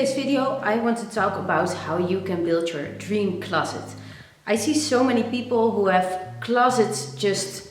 today's video, I want to talk about how you can build your dream closet. I see so many people who have closets just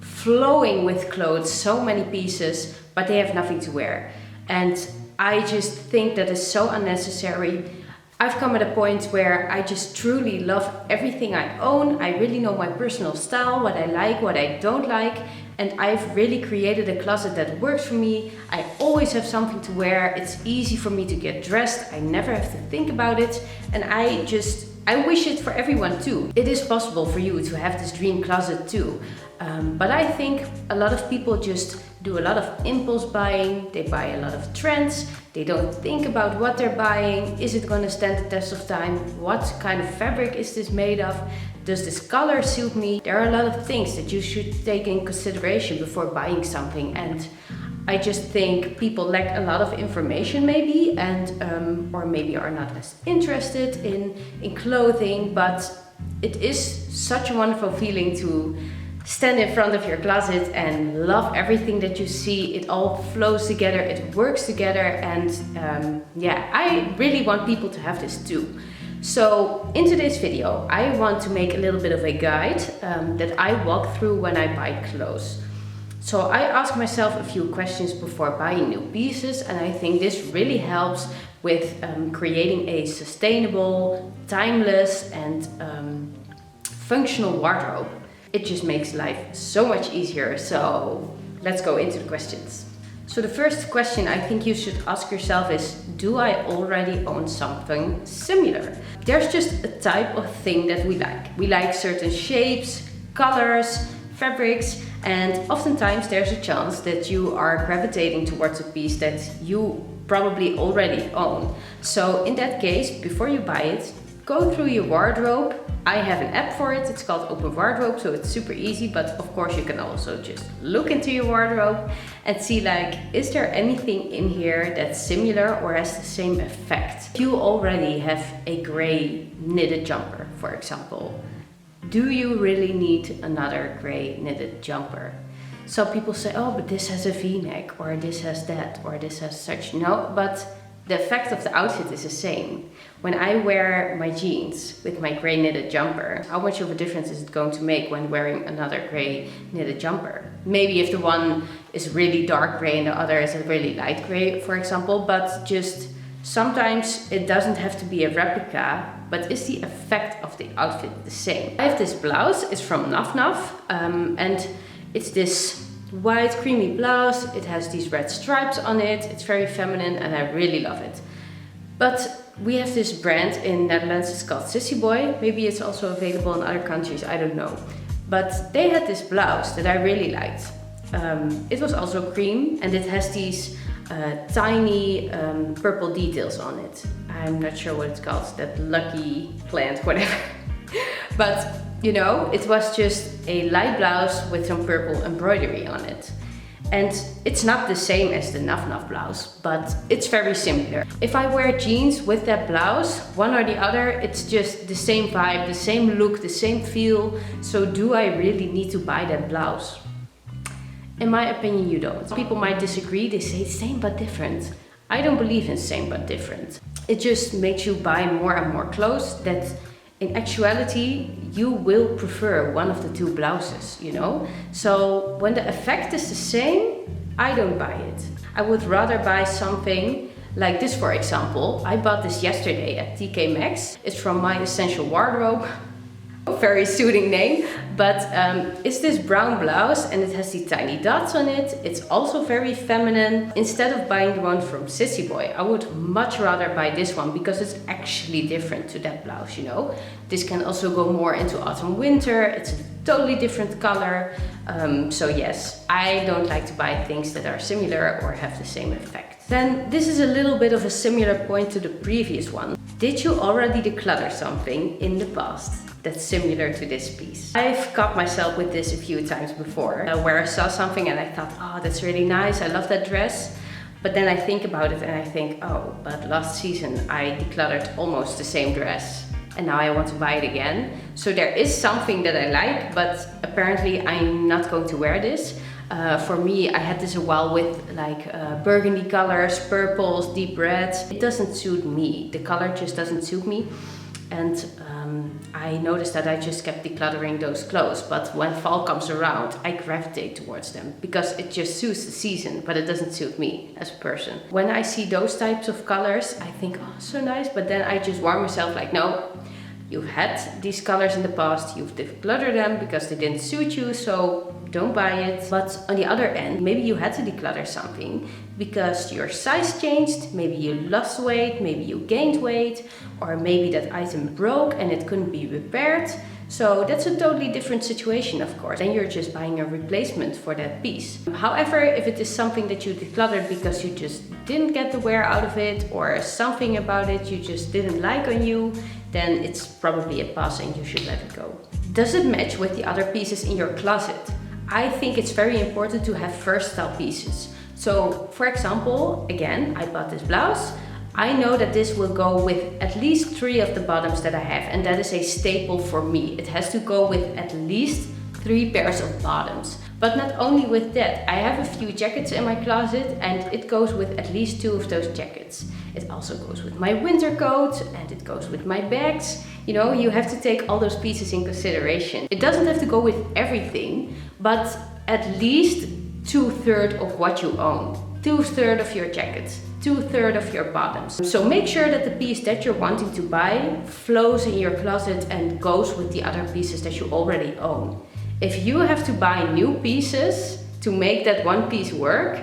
flowing with clothes, so many pieces, but they have nothing to wear. And I just think that is so unnecessary. I've come at a point where I just truly love everything I own. I really know my personal style, what I like, what I don't like. And I've really created a closet that works for me. I always have something to wear. It's easy for me to get dressed. I never have to think about it. And I wish it for everyone too. It is possible for you to have this dream closet too. But I think a lot of people just do a lot of impulse buying. They buy a lot of trends. They don't think about what they're buying. Is it going to stand the test of time? What kind of fabric is this made of? Does this color suit me? There are a lot of things that you should take in consideration before buying something. And I just think people lack a lot of information maybe, and or maybe are not as interested in clothing. But it is such a wonderful feeling to stand in front of your closet and love everything that you see. It all flows together, it works together, and yeah, I really want people to have this too. So in today's video, I want to make a little bit of a guide that I walk through when I buy clothes. So I ask myself a few questions before buying new pieces, and I think this really helps with creating a sustainable, timeless, and functional wardrobe. It just makes life so much easier. So let's go into the questions. So the first question I think you should ask yourself is, do I already own something similar? There's just a type of thing that we like. We like certain shapes, colors, fabrics, and oftentimes there's a chance that you are gravitating towards a piece that you probably already own. So in that case, before you buy it, go through your wardrobe. I have an app for it, it's called Open Wardrobe, so it's super easy, but of course you can also just look into your wardrobe and see, like, is there anything in here that's similar or has the same effect? If you already have a gray knitted jumper, for example, do you really need another gray knitted jumper? Some people say, oh, but this has a V-neck, or this has that, or this has such. No, but the effect of the outfit is the same. When I wear my jeans with my gray knitted jumper, how much of a difference is it going to make when wearing another gray knitted jumper? Maybe if the one is really dark gray and the other is a really light gray, for example, but just sometimes it doesn't have to be a replica, but is the effect of the outfit the same? I have this blouse, it's from Naf Naf, and it's this white creamy blouse. It has these red stripes on it. It's very feminine and I really love it. But we have this brand in Netherlands, it's called Sissy Boy. Maybe it's also available in other countries, I don't know. But they had this blouse that I really liked. It was also cream and it has these tiny purple details on it. I'm not sure what it's called, that lucky plant, whatever. But you know, it was just a light blouse with some purple embroidery on it. And it's not the same as the Naf Naf blouse, but it's very similar. If I wear jeans with that blouse, one or the other, it's just the same vibe, the same look, the same feel. So do I really need to buy that blouse? In my opinion, you don't. People might disagree, they say same but different. I don't believe in same but different. It just makes you buy more and more clothes that in actuality, you will prefer one of the two blouses, you know? So when the effect is the same, I don't buy it. I would rather buy something like this, for example. I bought this yesterday at TK Maxx. It's from My Essential Wardrobe. Very suiting name, but it's this brown blouse and it has the tiny dots on it. It's also very feminine. Instead of buying the one from Sissy Boy, I would much rather buy this one because it's actually different to that blouse, you know. This can also go more into autumn winter. It's a totally different color. So yes, I don't like to buy things that are similar or have the same effect. Then this is a little bit of a similar point to the previous one. Did you already declutter something in the past that's similar to this piece? I've caught myself with this a few times before, where I saw something and I thought, oh, that's really nice, I love that dress. But then I think about it and I think, oh, but last season I decluttered almost the same dress and now I want to buy it again. So there is something that I like, but apparently I'm not going to wear this. For me, I had this a while with like burgundy colors, purples, deep reds. It doesn't suit me. The color just doesn't suit me. And I noticed that I just kept decluttering those clothes, but when fall comes around, I gravitate towards them because it just suits the season, but it doesn't suit me as a person. When I see those types of colors, I think, oh, so nice, but then I just warn myself like, no, you've had these colors in the past, you've decluttered them because they didn't suit you, so don't buy it. But on the other end, maybe you had to declutter something because your size changed, maybe you lost weight, maybe you gained weight, or maybe that item broke and it couldn't be repaired. So that's a totally different situation, of course. Then you're just buying a replacement for that piece. However, if it is something that you decluttered because you just didn't get the wear out of it, or something about it you just didn't like on you, then it's probably a pass and you should let it go. Does it match with the other pieces in your closet? I think it's very important to have versatile pieces. So, for example, again, I bought this blouse. I know that this will go with at least 3 of the bottoms that I have, and that is a staple for me. It has to go with at least 3 pairs of bottoms. But not only with that, I have a few jackets in my closet and it goes with at least 2 of those jackets. It also goes with my winter coat and it goes with my bags. You know, you have to take all those pieces in consideration. It doesn't have to go with everything, but at least 2/3 of what you own. 2/3 of your jackets, 2/3 of your bottoms. So make sure that the piece that you're wanting to buy flows in your closet and goes with the other pieces that you already own. If you have to buy new pieces to make that one piece work,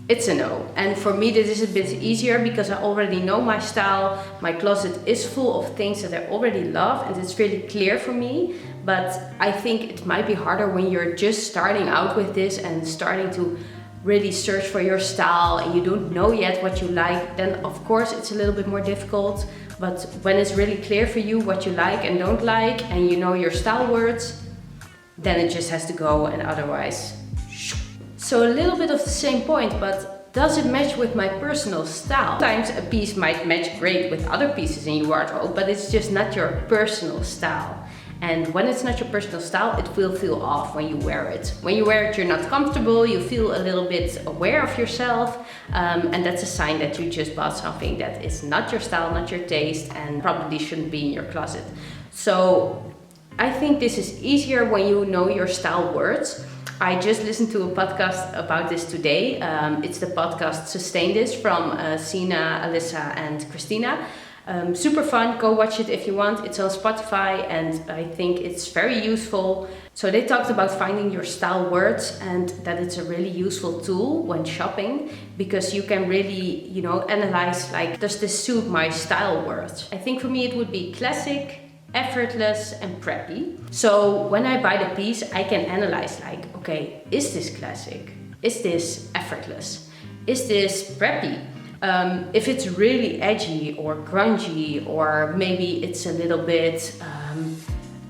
it's a no. And for me this is a bit easier because I already know my style. My closet is full of things that I already love and it's really clear for me. But I think it might be harder when you're just starting out with this and starting to really search for your style and you don't know yet what you like. Then of course it's a little bit more difficult. But when it's really clear for you what you like and don't like and you know your style words, then it just has to go, and otherwise. So a little bit of the same point, but does it match with my personal style? Sometimes a piece might match great with other pieces in your wardrobe, but it's just not your personal style. And when it's not your personal style, it will feel off when you wear it. When you wear it, you're not comfortable, you feel a little bit aware of yourself, and that's a sign that you just bought something that is not your style, not your taste, and probably shouldn't be in your closet. So I think this is easier when you know your style words. I just listened to a podcast about this today. It's the podcast Sustain This from Sina, Alyssa and Christina. Super fun, go watch it if you want. It's on Spotify and I think it's very useful. So they talked about finding your style words and that it's a really useful tool when shopping because you can really, you know, analyze like, does this suit my style words? I think for me it would be classic, effortless and preppy. So when I buy the piece, I can analyze like, okay, is this classic? Is this effortless? Is this preppy? If it's really edgy or grungy or maybe it's a little bit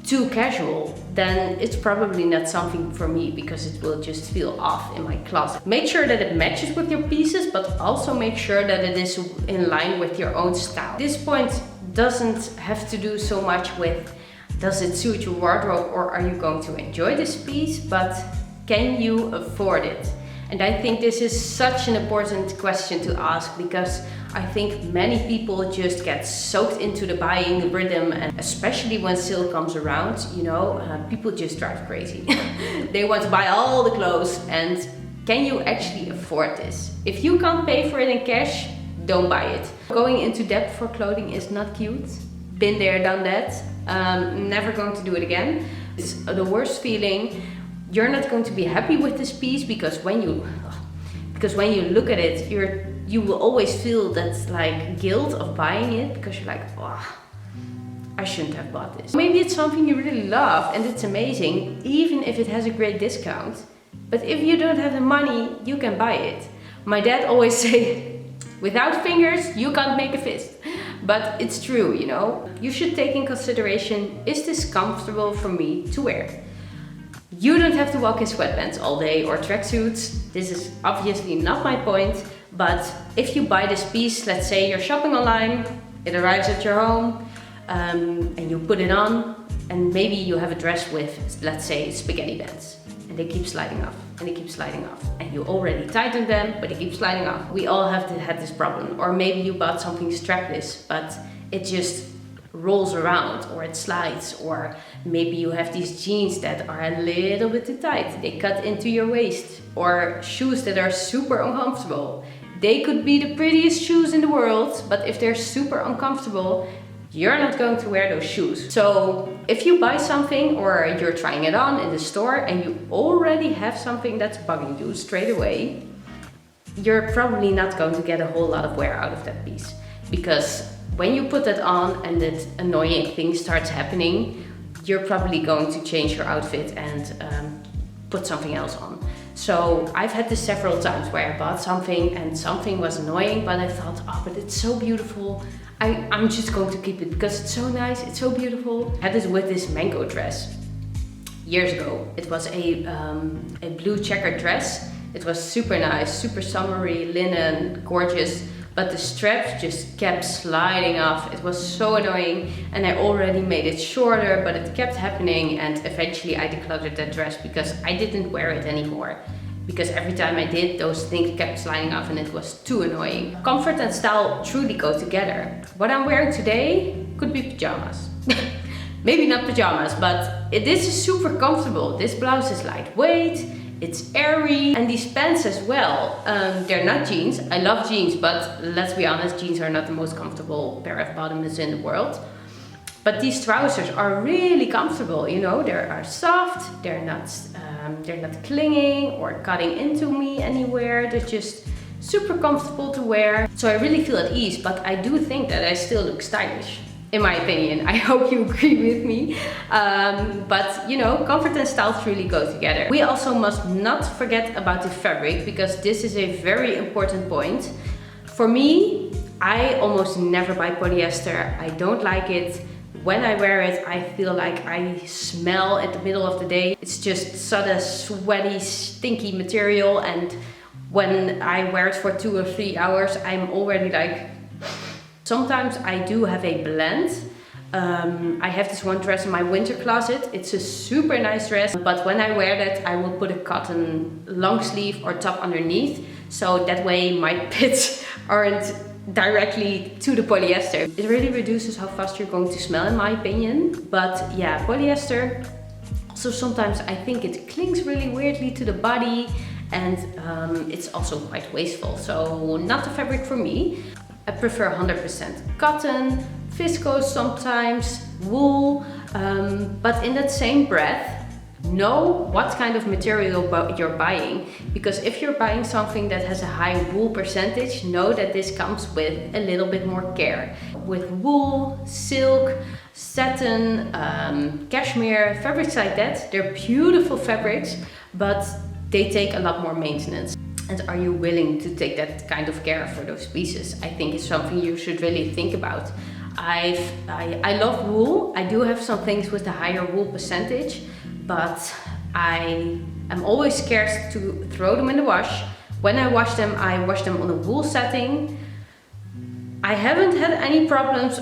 too casual, then it's probably not something for me because it will just feel off in my closet. Make sure that it matches with your pieces, but also make sure that it is in line with your own style. This point doesn't have to do so much with does it suit your wardrobe or are you going to enjoy this piece, but can you afford it? And I think this is such an important question to ask because I think many people just get soaked into the buying rhythm, and especially when sale comes around, you know, people just drive crazy. They want to buy all the clothes, and can you actually afford this? If you can't pay for it in cash, don't buy it. Going into debt for clothing is not cute. Been there, done that. Never going to do it again. It's the worst feeling. You're not going to be happy with this piece because when you look at it, you will always feel that like guilt of buying it because you're like, oh, I shouldn't have bought this. Maybe it's something you really love and it's amazing, even if it has a great discount. But if you don't have the money, you can buy it. My dad always say, without fingers, you can't make a fist. But it's true, you know. You should take in consideration, is this comfortable for me to wear? You don't have to walk in sweatpants all day or tracksuits. This is obviously not my point, but if you buy this piece, let's say you're shopping online, it arrives at your home, and you put it on, and maybe you have a dress with, let's say, spaghetti bands. and they keep sliding off and they keep sliding off. And you already tightened them, but they keep sliding off. We all have had this problem. Or maybe you bought something strapless, but it just rolls around or it slides. Or maybe you have these jeans that are a little bit too tight. They cut into your waist. Or shoes that are super uncomfortable. They could be the prettiest shoes in the world, but if they're super uncomfortable, you're not going to wear those shoes. So if you buy something or you're trying it on in the store and you already have something that's bugging you straight away, you're probably not going to get a whole lot of wear out of that piece. Because when you put that on and that annoying thing starts happening, you're probably going to change your outfit and put something else on. So I've had this several times where I bought something and something was annoying, but I thought, oh, but it's so beautiful. I'm just going to keep it because it's so nice, it's so beautiful. I had this with this mango dress years ago. It was a blue checkered dress. It was super nice, super summery, linen, gorgeous. But the straps just kept sliding off. It was so annoying, and I already made it shorter, but it kept happening, and eventually I decluttered that dress because I didn't wear it anymore. Because every time I did, those things kept sliding off and it was too annoying. Comfort and style truly go together. What I'm wearing today could be pajamas. Maybe not pajamas, but this is super comfortable. This blouse is lightweight. It's airy, and these pants as well. They're not jeans. I love jeans, but let's be honest, jeans are not the most comfortable pair of bottoms in the world. But these trousers are really comfortable, you know, they are soft, they're not clinging or cutting into me anywhere. They're just super comfortable to wear. So I really feel at ease, but I do think that I still look stylish. In my opinion, I hope you agree with me. But you know, comfort and style truly go together. We also must not forget about the fabric, because this is a very important point. For me, I almost never buy polyester. I don't like it. When I wear it, I feel like I smell at the middle of the day. It's just such a sweaty, stinky material, and when I wear it for 2 or 3 hours, I'm already like... Sometimes I do have a blend. I have this one dress in my winter closet. It's a super nice dress, but when I wear that, I will put a cotton long sleeve or top underneath, so that way my pits aren't directly to the polyester. It really reduces how fast you're going to smell, in my opinion. But yeah, polyester, also sometimes I think it clings really weirdly to the body, and it's also quite wasteful, so not the fabric for me. I prefer 100% cotton, viscose sometimes, wool, but in that same breath, know what kind of material you're buying. Because if you're buying something that has a high wool percentage, know that this comes with a little bit more care. With wool, silk, satin, cashmere, fabrics like that, they're beautiful fabrics, but they take a lot more maintenance. And are you willing to take that kind of care for those pieces? I think it's something you should really think about. I love wool. I do have some things with a higher wool percentage, but I am always scared to throw them in the wash. When I wash them on a wool setting. I haven't had any problems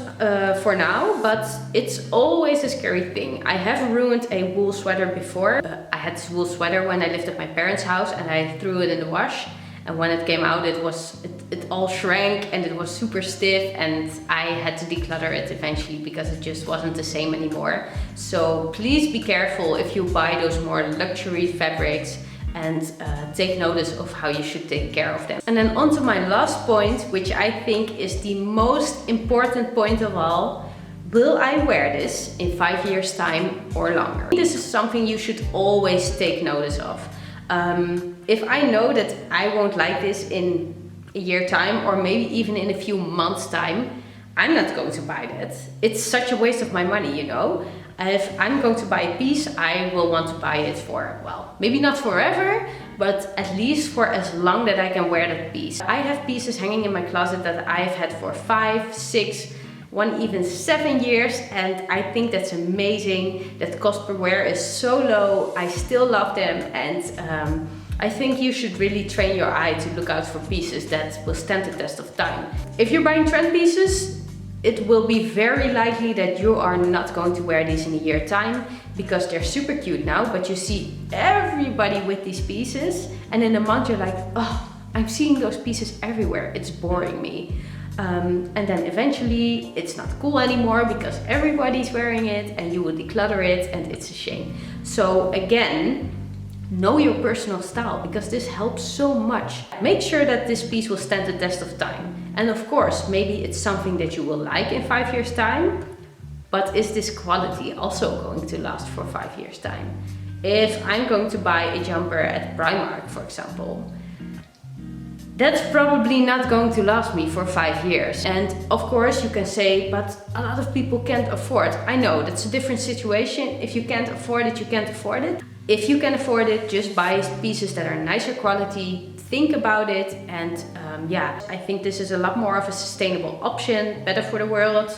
for now, but it's always a scary thing. I have ruined a wool sweater before. I had this wool sweater when I lived at my parents' house, and I threw it in the wash. And when it came out, it all shrank and it was super stiff, and I had to declutter it eventually because it just wasn't the same anymore. So please be careful if you buy those more luxury fabrics, and take notice of how you should take care of them. And then on to my last point, which I think is the most important point of all. Will I wear this in 5 years' time or longer? This is something you should always take notice of. If I know that I won't like this in a year's time, or maybe even in a few months' time, I'm not going to buy that. It's such a waste of my money, you know? If I'm going to buy a piece, I will want to buy it for, well, maybe not forever, but at least for as long that I can wear that piece. I have pieces hanging in my closet that I've had for 5, 6, one even 7 years, and I think that's amazing. That cost per wear is so low. I still love them, and I think you should really train your eye to look out for pieces that will stand the test of time. If you're buying trend pieces, it will be very likely that you are not going to wear these in a year's time because they're super cute now, but you see everybody with these pieces and in a month you're like, oh, I'm seeing those pieces everywhere, it's boring me. And then eventually it's not cool anymore because everybody's wearing it and you will declutter it and it's a shame. So again, know your personal style because this helps so much. Make sure that this piece will stand the test of time. And of course, maybe it's something that you will like in 5 years' time, but is this quality also going to last for 5 years' time? If I'm going to buy a jumper at Primark, for example, that's probably not going to last me for 5 years. And of course you can say, but a lot of people can't afford. I know, that's a different situation. If you can't afford it, you can't afford it. If you can afford it, just buy pieces that are nicer quality, think about it, and yeah, I think this is a lot more of a sustainable option, better for the world,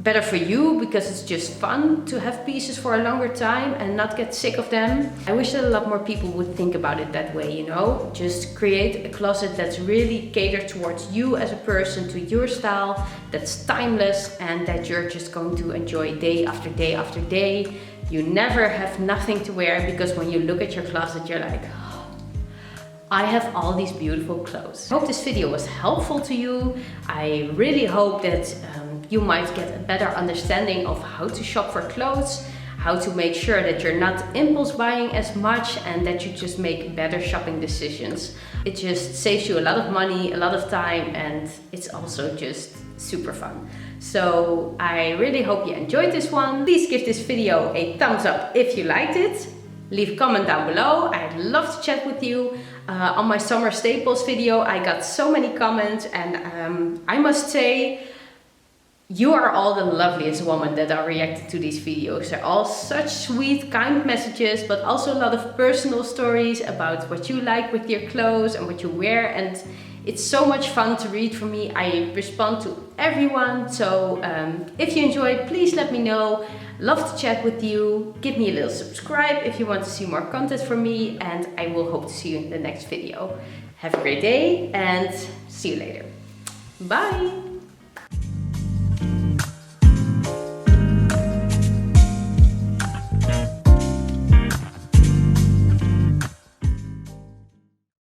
better for you because it's just fun to have pieces for a longer time and not get sick of them. I wish that a lot more people would think about it that way, you know? Just create a closet that's really catered towards you as a person, to your style, that's timeless and that you're just going to enjoy day after day after day. You never have nothing to wear because when you look at your closet, you're like, oh, I have all these beautiful clothes. I hope this video was helpful to you. I really hope that you might get a better understanding of how to shop for clothes, how to make sure that you're not impulse buying as much and that you just make better shopping decisions. It just saves you a lot of money, a lot of time, and it's also just super fun. So I really hope you enjoyed this one. Please give this video a thumbs up if you liked it. Leave a comment down below. I'd love to chat with you. On my summer staples video I got so many comments and I must say, you are all the loveliest women that are reacting to these videos. They're all such sweet, kind messages, but also a lot of personal stories about what you like with your clothes and what you wear. And it's so much fun to read from me. I respond to everyone. So if you enjoyed, please let me know. Love to chat with you. Give me a little subscribe if you want to see more content from me. And I will hope to see you in the next video. Have a great day and see you later. Bye.